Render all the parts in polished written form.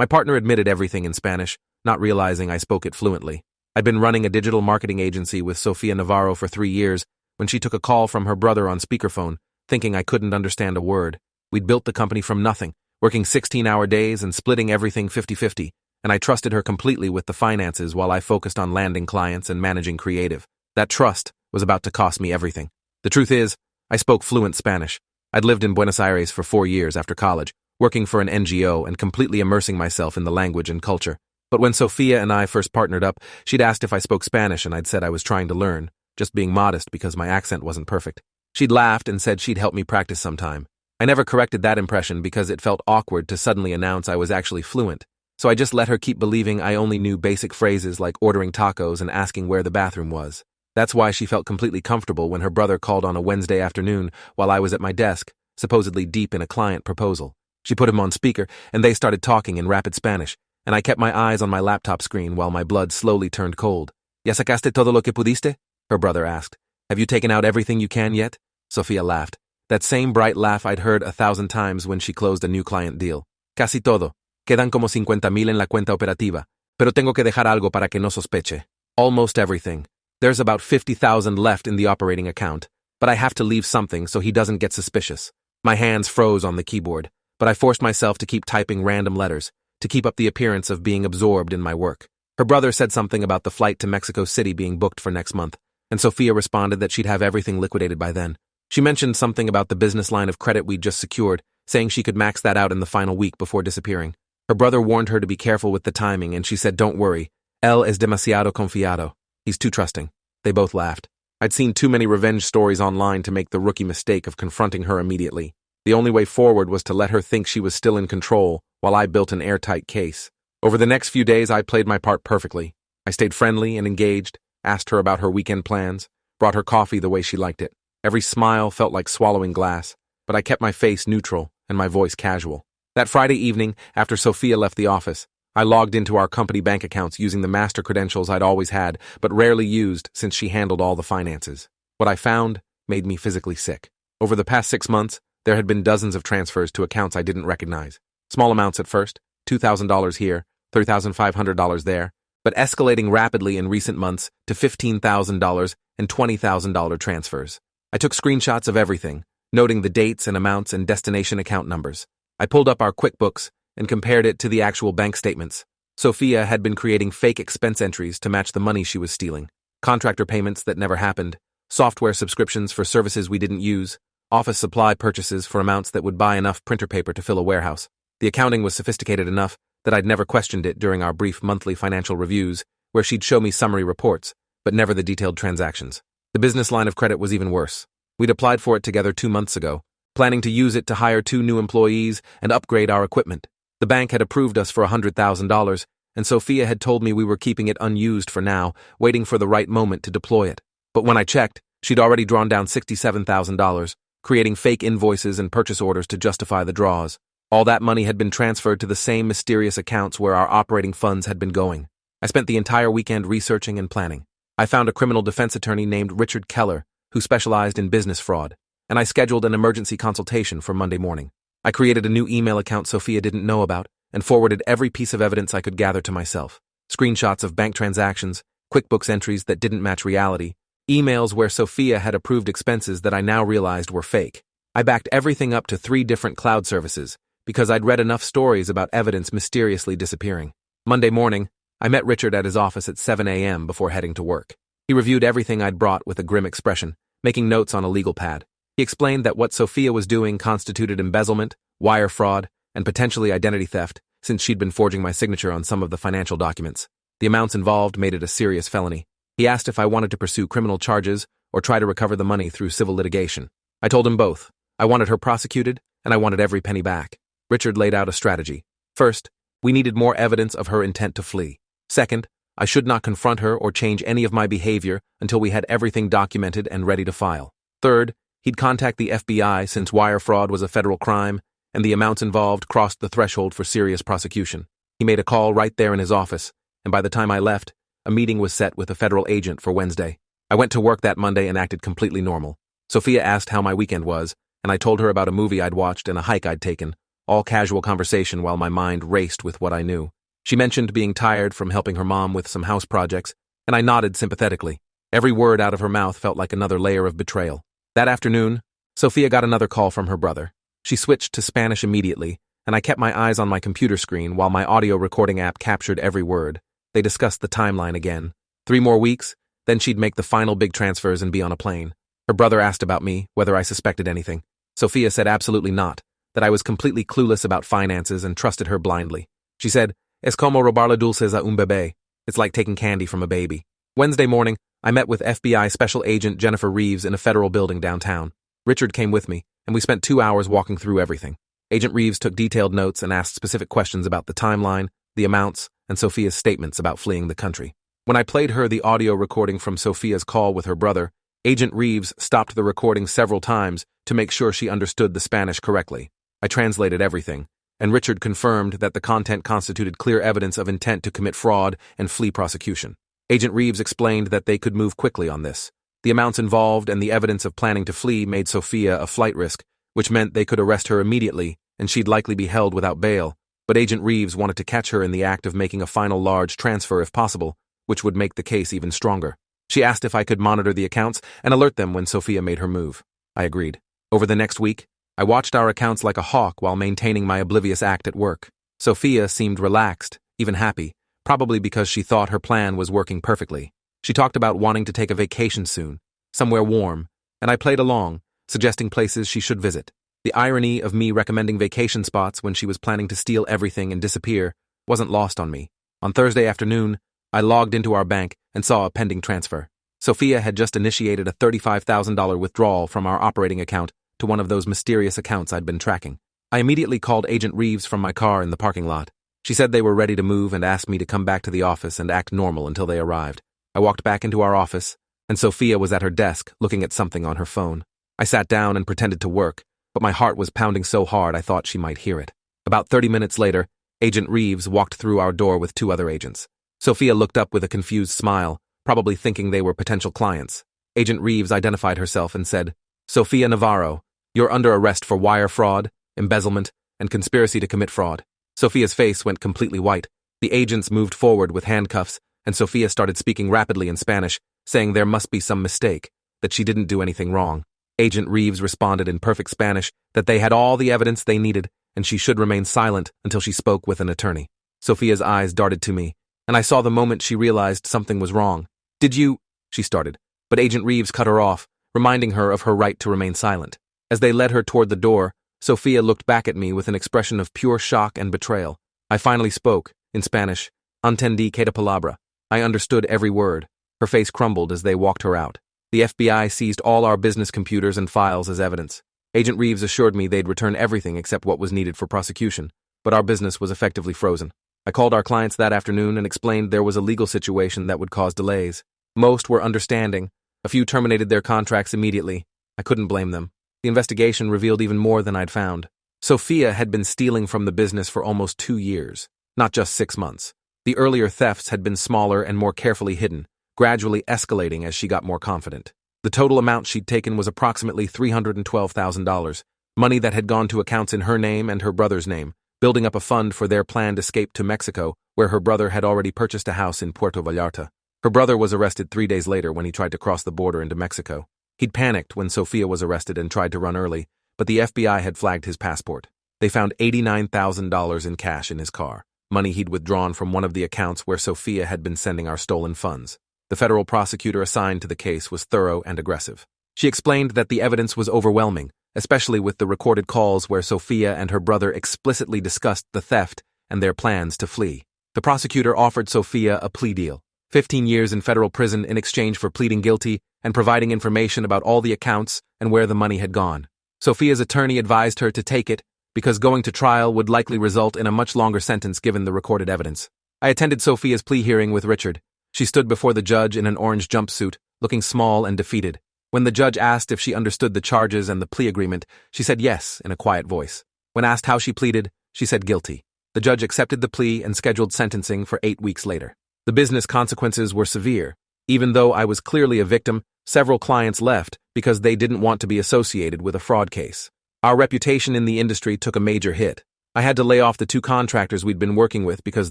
My partner admitted everything in Spanish, not realizing I spoke it fluently. I'd been running a digital marketing agency with Sofia Navarro for 3 years when she took a call from her brother on speakerphone, thinking I couldn't understand a word. We'd built the company from nothing, working 16-hour days and splitting everything 50-50, and I trusted her completely with the finances while I focused on landing clients and managing creative. That trust was about to cost me everything. The truth is, I spoke fluent Spanish. I'd lived in Buenos Aires for 4 years after college, working for an NGO and completely immersing myself in the language and culture. But when Sofia and I first partnered up, she'd asked if I spoke Spanish and I'd said I was trying to learn, just being modest because my accent wasn't perfect. She'd laughed and said she'd help me practice sometime. I never corrected that impression because it felt awkward to suddenly announce I was actually fluent, so I just let her keep believing I only knew basic phrases like ordering tacos and asking where the bathroom was. That's why she felt completely comfortable when her brother called on a Wednesday afternoon while I was at my desk, supposedly deep in a client proposal. She put him on speaker, and they started talking in rapid Spanish, and I kept my eyes on my laptop screen while my blood slowly turned cold. ¿Ya sacaste todo lo que pudiste? Her brother asked. Have you taken out everything you can yet? Sofia laughed. That same bright laugh I'd heard 1,000 times when she closed a new client deal. Casi todo. Quedan como 50,000 en la cuenta operativa. Pero tengo que dejar algo para que no sospeche. Almost everything. There's about 50,000 left in the operating account, but I have to leave something so he doesn't get suspicious. My hands froze on the keyboard, but I forced myself to keep typing random letters, to keep up the appearance of being absorbed in my work. Her brother said something about the flight to Mexico City being booked for next month, and Sofia responded that she'd have everything liquidated by then. She mentioned something about the business line of credit we'd just secured, saying she could max that out in the final week before disappearing. Her brother warned her to be careful with the timing, and she said, "Don't worry. Él es demasiado confiado. He's too trusting." They both laughed. I'd seen too many revenge stories online to make the rookie mistake of confronting her immediately. The only way forward was to let her think she was still in control while I built an airtight case. Over the next few days, I played my part perfectly. I stayed friendly and engaged, asked her about her weekend plans, brought her coffee the way she liked it. Every smile felt like swallowing glass, but I kept my face neutral and my voice casual. That Friday evening, after Sofia left the office, I logged into our company bank accounts using the master credentials I'd always had, but rarely used since she handled all the finances. What I found made me physically sick. Over the past 6 months, there had been dozens of transfers to accounts I didn't recognize. Small amounts at first, $2,000 here, $3,500 there, but escalating rapidly in recent months to $15,000 and $20,000 transfers. I took screenshots of everything, noting the dates and amounts and destination account numbers. I pulled up our QuickBooks and compared it to the actual bank statements. Sofia had been creating fake expense entries to match the money she was stealing. Contractor payments that never happened, software subscriptions for services we didn't use, office supply purchases for amounts that would buy enough printer paper to fill a warehouse. The accounting was sophisticated enough that I'd never questioned it during our brief monthly financial reviews, where she'd show me summary reports, but never the detailed transactions. The business line of credit was even worse. We'd applied for it together 2 months ago, planning to use it to hire 2 new employees and upgrade our equipment. The bank had approved us for $100,000, and Sofia had told me we were keeping it unused for now, waiting for the right moment to deploy it. But when I checked, she'd already drawn down $67,000, creating fake invoices and purchase orders to justify the draws. All that money had been transferred to the same mysterious accounts where our operating funds had been going. I spent the entire weekend researching and planning. I found a criminal defense attorney named Richard Keller, who specialized in business fraud, and I scheduled an emergency consultation for Monday morning. I created a new email account Sofia didn't know about and forwarded every piece of evidence I could gather to myself. Screenshots of bank transactions, QuickBooks entries that didn't match reality, emails where Sofia had approved expenses that I now realized were fake. I backed everything up to 3 different cloud services because I'd read enough stories about evidence mysteriously disappearing. Monday morning, I met Richard at his office at 7 a.m. before heading to work. He reviewed everything I'd brought with a grim expression, making notes on a legal pad. He explained that what Sofia was doing constituted embezzlement, wire fraud, and potentially identity theft, since she'd been forging my signature on some of the financial documents. The amounts involved made it a serious felony. He asked if I wanted to pursue criminal charges or try to recover the money through civil litigation. I told him both. I wanted her prosecuted, and I wanted every penny back. Richard laid out a strategy. First, we needed more evidence of her intent to flee. Second, I should not confront her or change any of my behavior until we had everything documented and ready to file. Third, he'd contact the FBI since wire fraud was a federal crime, and the amounts involved crossed the threshold for serious prosecution. He made a call right there in his office, and by the time I left, a meeting was set with a federal agent for Wednesday. I went to work that Monday and acted completely normal. Sofia asked how my weekend was, and I told her about a movie I'd watched and a hike I'd taken, all casual conversation while my mind raced with what I knew. She mentioned being tired from helping her mom with some house projects, and I nodded sympathetically. Every word out of her mouth felt like another layer of betrayal. That afternoon, Sophia got another call from her brother. She switched to Spanish immediately, and I kept my eyes on my computer screen while my audio recording app captured every word. They discussed the timeline again. 3 more weeks, then she'd make the final big transfers and be on a plane. Her brother asked about me, whether I suspected anything. Sophia said absolutely not, that I was completely clueless about finances and trusted her blindly. She said, "Es como robarle dulces a un bebé." It's like taking candy from a baby. Wednesday morning, I met with FBI Special Agent Jennifer Reeves in a federal building downtown. Richard came with me, and we spent 2 hours walking through everything. Agent Reeves took detailed notes and asked specific questions about the timeline, the amounts, and Sophia's statements about fleeing the country. When I played her the audio recording from Sophia's call with her brother, Agent Reeves stopped the recording several times to make sure she understood the Spanish correctly. I translated everything, and Richard confirmed that the content constituted clear evidence of intent to commit fraud and flee prosecution. Agent Reeves explained that they could move quickly on this. The amounts involved and the evidence of planning to flee made Sophia a flight risk, which meant they could arrest her immediately and she'd likely be held without bail, but Agent Reeves wanted to catch her in the act of making a final large transfer if possible, which would make the case even stronger. She asked if I could monitor the accounts and alert them when Sophia made her move. I agreed. Over the next week, I watched our accounts like a hawk while maintaining my oblivious act at work. Sophia seemed relaxed, even happy, probably because she thought her plan was working perfectly. She talked about wanting to take a vacation soon, somewhere warm, and I played along, suggesting places she should visit. The irony of me recommending vacation spots when she was planning to steal everything and disappear wasn't lost on me. On Thursday afternoon, I logged into our bank and saw a pending transfer. Sophia had just initiated a $35,000 withdrawal from our operating account to one of those mysterious accounts I'd been tracking. I immediately called Agent Reeves from my car in the parking lot. She said they were ready to move and asked me to come back to the office and act normal until they arrived. I walked back into our office, and Sophia was at her desk looking at something on her phone. I sat down and pretended to work, but my heart was pounding so hard I thought she might hear it. About 30 minutes later, Agent Reeves walked through our door with 2 other agents. Sophia looked up with a confused smile, probably thinking they were potential clients. Agent Reeves identified herself and said, "Sophia Navarro, you're under arrest for wire fraud, embezzlement, and conspiracy to commit fraud." Sophia's face went completely white. The agents moved forward with handcuffs, and Sophia started speaking rapidly in Spanish, saying there must be some mistake, that she didn't do anything wrong. Agent Reeves responded in perfect Spanish that they had all the evidence they needed, and she should remain silent until she spoke with an attorney. Sophia's eyes darted to me, and I saw the moment she realized something was wrong. "Did you—" she started, but Agent Reeves cut her off, reminding her of her right to remain silent. As they led her toward the door, Sophia looked back at me with an expression of pure shock and betrayal. I finally spoke, in Spanish, "Entendí cada palabra." I understood every word. Her face crumbled as they walked her out. The FBI seized all our business computers and files as evidence. Agent Reeves assured me they'd return everything except what was needed for prosecution, but our business was effectively frozen. I called our clients that afternoon and explained there was a legal situation that would cause delays. Most were understanding. A few terminated their contracts immediately. I couldn't blame them. The investigation revealed even more than I'd found. Sophia had been stealing from the business for almost 2 years, not just 6 months. The earlier thefts had been smaller and more carefully hidden, gradually escalating as she got more confident. The total amount she'd taken was approximately $312,000, money that had gone to accounts in her name and her brother's name, building up a fund for their planned escape to Mexico, where her brother had already purchased a house in Puerto Vallarta. Her brother was arrested 3 days later when he tried to cross the border into Mexico. He'd panicked when Sophia was arrested and tried to run early, but the FBI had flagged his passport. They found $89,000 in cash in his car, money he'd withdrawn from one of the accounts where Sophia had been sending our stolen funds. The federal prosecutor assigned to the case was thorough and aggressive. She explained that the evidence was overwhelming, especially with the recorded calls where Sophia and her brother explicitly discussed the theft and their plans to flee. The prosecutor offered Sophia a plea deal, 15 years in federal prison in exchange for pleading guilty and providing information about all the accounts and where the money had gone. Sophia's attorney advised her to take it because going to trial would likely result in a much longer sentence given the recorded evidence. I attended Sophia's plea hearing with Richard. She stood before the judge in an orange jumpsuit, looking small and defeated. When the judge asked if she understood the charges and the plea agreement, she said yes in a quiet voice. When asked how she pleaded, she said guilty. The judge accepted the plea and scheduled sentencing for 8 weeks later. The business consequences were severe. Even though I was clearly a victim, several clients left because they didn't want to be associated with a fraud case. Our reputation in the industry took a major hit. I had to lay off the 2 contractors we'd been working with because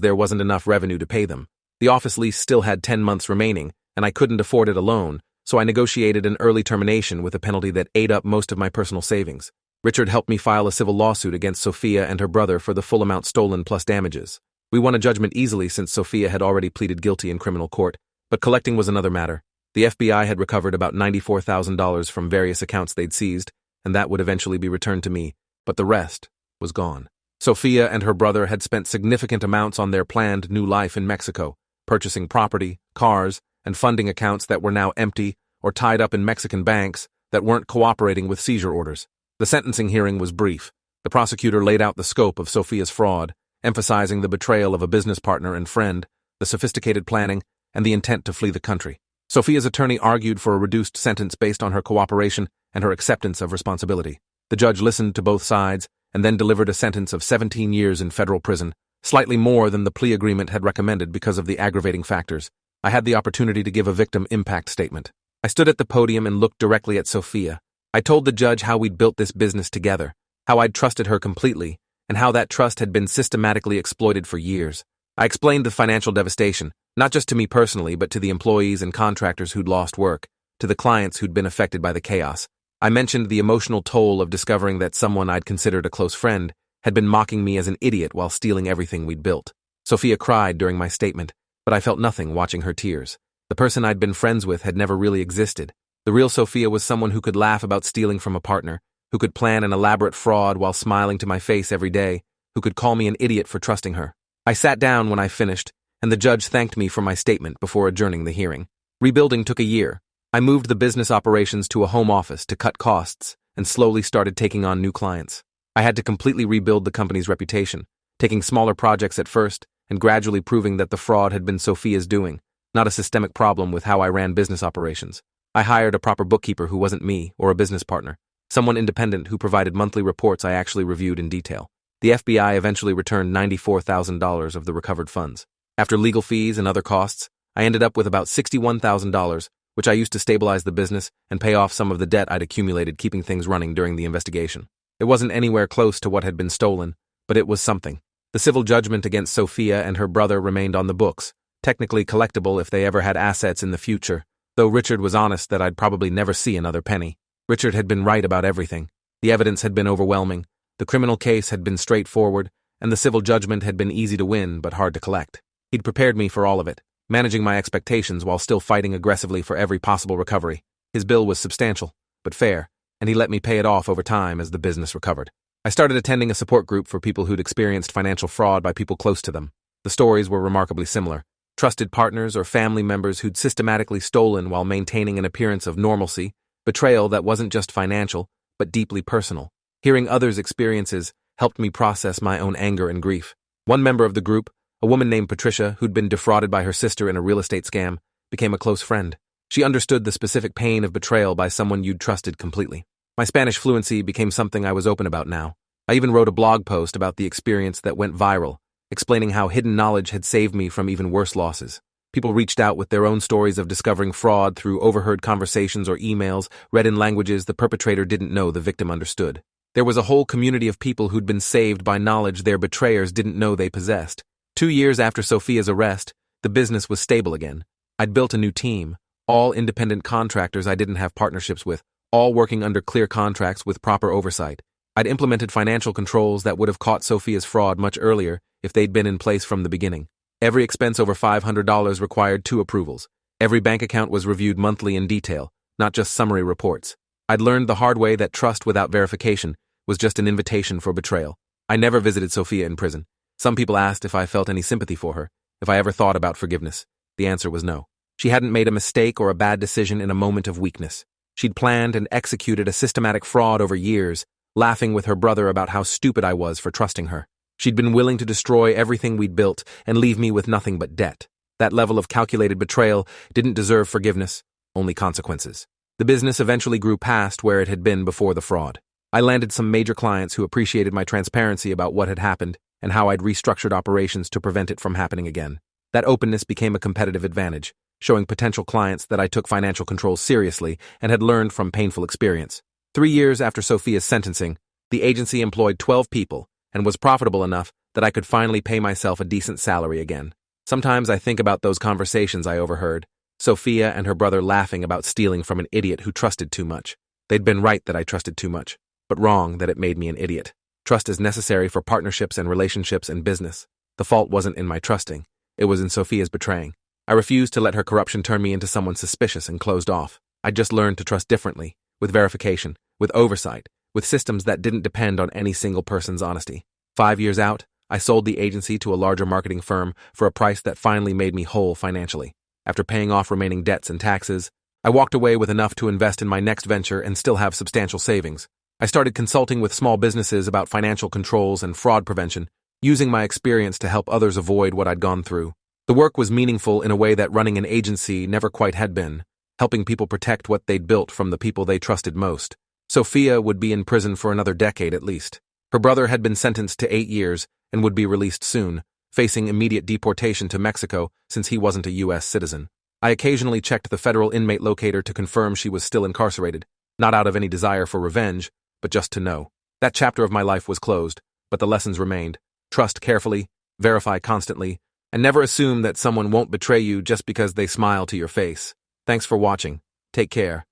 there wasn't enough revenue to pay them. The office lease still had 10 months remaining, and I couldn't afford it alone, so I negotiated an early termination with a penalty that ate up most of my personal savings. Richard helped me file a civil lawsuit against Sophia and her brother for the full amount stolen plus damages. We won a judgment easily since Sophia had already pleaded guilty in criminal court, but collecting was another matter. The FBI had recovered about $94,000 from various accounts they'd seized, and that would eventually be returned to me, but the rest was gone. Sophia and her brother had spent significant amounts on their planned new life in Mexico, purchasing property, cars, and funding accounts that were now empty or tied up in Mexican banks that weren't cooperating with seizure orders. The sentencing hearing was brief. The prosecutor laid out the scope of Sophia's fraud, emphasizing the betrayal of a business partner and friend, the sophisticated planning, and the intent to flee the country. Sophia's attorney argued for a reduced sentence based on her cooperation and her acceptance of responsibility. The judge listened to both sides and then delivered a sentence of 17 years in federal prison, slightly more than the plea agreement had recommended because of the aggravating factors. I had the opportunity to give a victim impact statement. I stood at the podium and looked directly at Sophia. I told the judge how we'd built this business together, how I'd trusted her completely, and how that trust had been systematically exploited for years. I explained the financial devastation, not just to me personally, but to the employees and contractors who'd lost work, to the clients who'd been affected by the chaos. I mentioned the emotional toll of discovering that someone I'd considered a close friend had been mocking me as an idiot while stealing everything we'd built. Sophia cried during my statement, but I felt nothing watching her tears. The person I'd been friends with had never really existed. The real Sophia was someone who could laugh about stealing from a partner, who could plan an elaborate fraud while smiling to my face every day, who could call me an idiot for trusting her. I sat down when I finished, and the judge thanked me for my statement before adjourning the hearing. Rebuilding took a year. I moved the business operations to a home office to cut costs and slowly started taking on new clients. I had to completely rebuild the company's reputation, taking smaller projects at first and gradually proving that the fraud had been Sophia's doing, not a systemic problem with how I ran business operations. I hired a proper bookkeeper who wasn't me or a business partner, someone independent who provided monthly reports I actually reviewed in detail. The FBI eventually returned $94,000 of the recovered funds. After legal fees and other costs, I ended up with about $61,000, which I used to stabilize the business and pay off some of the debt I'd accumulated keeping things running during the investigation. It wasn't anywhere close to what had been stolen, but it was something. The civil judgment against Sophia and her brother remained on the books, technically collectible if they ever had assets in the future, though Richard was honest that I'd probably never see another penny. Richard had been right about everything. The evidence had been overwhelming, the criminal case had been straightforward, and the civil judgment had been easy to win but hard to collect. He'd prepared me for all of it, managing my expectations while still fighting aggressively for every possible recovery. His bill was substantial, but fair, and he let me pay it off over time as the business recovered. I started attending a support group for people who'd experienced financial fraud by people close to them. The stories were remarkably similar. Trusted partners or family members who'd systematically stolen while maintaining an appearance of normalcy, betrayal that wasn't just financial, but deeply personal. Hearing others' experiences helped me process my own anger and grief. One member of the group, a woman named Patricia, who'd been defrauded by her sister in a real estate scam, became a close friend. She understood the specific pain of betrayal by someone you'd trusted completely. My Spanish fluency became something I was open about now. I even wrote a blog post about the experience that went viral, explaining how hidden knowledge had saved me from even worse losses. People reached out with their own stories of discovering fraud through overheard conversations or emails read in languages the perpetrator didn't know the victim understood. There was a whole community of people who'd been saved by knowledge their betrayers didn't know they possessed. 2 years after Sophia's arrest, the business was stable again. I'd built a new team, all independent contractors I didn't have partnerships with, all working under clear contracts with proper oversight. I'd implemented financial controls that would have caught Sophia's fraud much earlier if they'd been in place from the beginning. Every expense over $500 required 2 approvals. Every bank account was reviewed monthly in detail, not just summary reports. I'd learned the hard way that trust without verification was just an invitation for betrayal. I never visited Sophia in prison. Some people asked if I felt any sympathy for her, if I ever thought about forgiveness. The answer was no. She hadn't made a mistake or a bad decision in a moment of weakness. She'd planned and executed a systematic fraud over years, laughing with her brother about how stupid I was for trusting her. She'd been willing to destroy everything we'd built and leave me with nothing but debt. That level of calculated betrayal didn't deserve forgiveness, only consequences. The business eventually grew past where it had been before the fraud. I landed some major clients who appreciated my transparency about what had happened and how I'd restructured operations to prevent it from happening again. That openness became a competitive advantage, showing potential clients that I took financial controls seriously and had learned from painful experience. 3 years after Sophia's sentencing, the agency employed 12 people, and was profitable enough that I could finally pay myself a decent salary again. Sometimes I think about those conversations I overheard, Sophia and her brother laughing about stealing from an idiot who trusted too much. They'd been right that I trusted too much, but wrong that it made me an idiot. Trust is necessary for partnerships and relationships and business. The fault wasn't in my trusting, it was in Sophia's betraying. I refused to let her corruption turn me into someone suspicious and closed off. I'd just learned to trust differently, with verification, with oversight, with systems that didn't depend on any single person's honesty. 5 years out, I sold the agency to a larger marketing firm for a price that finally made me whole financially. After paying off remaining debts and taxes, I walked away with enough to invest in my next venture and still have substantial savings. I started consulting with small businesses about financial controls and fraud prevention, using my experience to help others avoid what I'd gone through. The work was meaningful in a way that running an agency never quite had been, helping people protect what they'd built from the people they trusted most. Sophia would be in prison for another decade at least. Her brother had been sentenced to 8 years and would be released soon, facing immediate deportation to Mexico since he wasn't a U.S. citizen. I occasionally checked the federal inmate locator to confirm she was still incarcerated, not out of any desire for revenge, but just to know. That chapter of my life was closed, but the lessons remained. Trust carefully, verify constantly, and never assume that someone won't betray you just because they smile to your face. Thanks for watching. Take care.